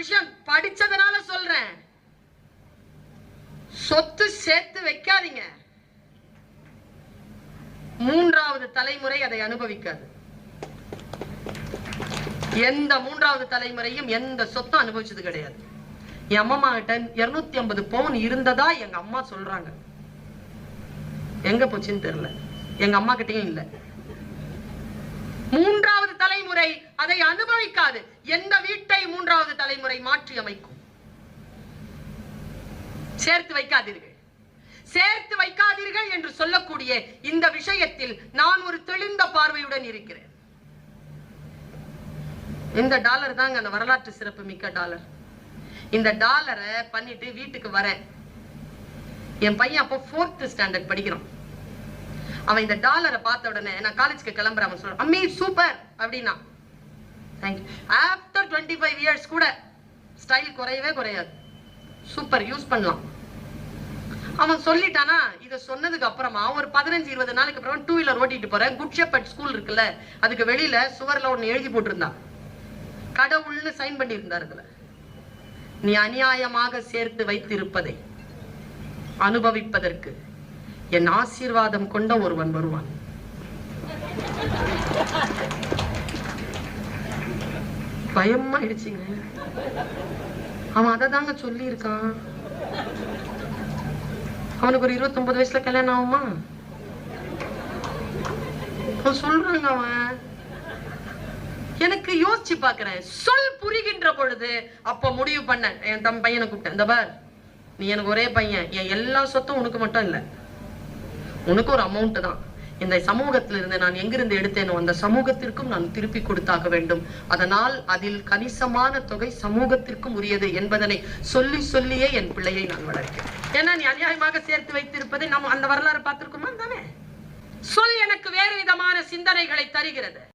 விஷயம் படிச்சதனால சொல்றேன். சொத்து சேர்த்து வைக்காதீங்க. மூன்றாவது தலைமுறை அதை அனுபவிக்காது. எந்த மூன்றாவது தலைமுறையும் எந்த சொத்தும் அனுபவிச்சது கிடையாது. என் அம்மா கிட்ட 250 பவுன் இருந்ததா எங்க அம்மா சொல்றாங்க. எங்க போச்சுன்னு தெரியல. எங்க அம்மா கிட்டயும் இல்ல. மூன்றாவது தலைமுறை அதை அனுபவிக்காது. எந்த வீட்டை மூன்றாவது தலைமுறை மாற்றி அமைக்கும்? சேர்த்து வைக்காதீர்கள். சேர்த்து வைக்காதீர்கள் என்று சொல்லக்கூடிய இந்த விஷயத்தில் நான் ஒரு தெளிந்த பார்வையுடன் இருக்கிறேன். இந்த டாலர் தாங்க அந்த வரலாற்று சிறப்பு மிக்க டாலர். இந்த டாலரை பண்ணிட்டு வீட்டுக்கு வரேன். என் பையன் அப்போ 4th ஸ்டாண்டர்ட் படிக்கிறான். அவன் இந்த டாலரை பார்த்த உடனே நான் காலேஜ்க்கு கிளம்புறேன். அவன் சொல்றான், அம்மி சூப்பர் அப்படின்னா. தேங்க்யூ. ஆஃப்டர் 25 இயர்ஸ் கூட ஸ்டைல் குறையவே குறையாது. சூப்பர், யூஸ் பண்ணலாம். அவன் சொல்லிட்டானா, இதை சொன்னதுக்கு அப்புறமா ஒரு 15-20 நாளைக்கு அப்புறமா 2 வீலர் ஓட்டிட்டு போறேன். குட் ஷெப்பர்ட் ஸ்கூல் இருக்குல்ல, அதுக்கு வெளியில சுவர்ல ஒண்ணு எழுதி போட்டிருந்தான். கடவுள்னு சைன் பண்ணி இருந்தாருல. நீ அநியாயமாக சேர்த்து வைத்திருப்பதை அனுபவிப்பதற்கு என் ஆசீர்வாதம் கொண்ட ஒருவன் வருவான். பயமாயிடுச்சுங்க. அவன் அதை தாங்க சொல்லி இருக்கான். அவனுக்கு ஒரு 29 வயசுல கல்யாணம் ஆகுமா? சொல்றாங்க. அவன் எனக்கு யோசிச்சு பாக்குறேன். சொல் புரிகின்ற பொழுது அப்ப முடிவு பண்ண என் பையனை கூப்பிட்டேன். இந்த பார், நீ எனக்கு ஒரே பையன். என் எல்லா சொத்தும் உனக்கு மட்டும் இல்ல, உனக்கு ஒரு அமௌண்ட் தான். இந்த சமூகத்தில் இருந்து நான் எங்கிருந்து எடுத்தேனோ அந்த சமூகத்திற்கும் நான் திருப்பி கொடுத்தாக வேண்டும். அதனால் அதில் கணிசமான தொகை சமூகத்திற்கும் உரியது என்பதனை சொல்லி சொல்லியே என் பிள்ளையை நான் வளர்க்கிறேன். ஏன்னா நீ அநியாயமாக சேர்த்து வைத்திருப்பதை நம்ம அந்த வரலாறு பார்த்திருக்குமா தானே? சொல் எனக்கு வேறு விதமான சிந்தனைகளை தருகிறது.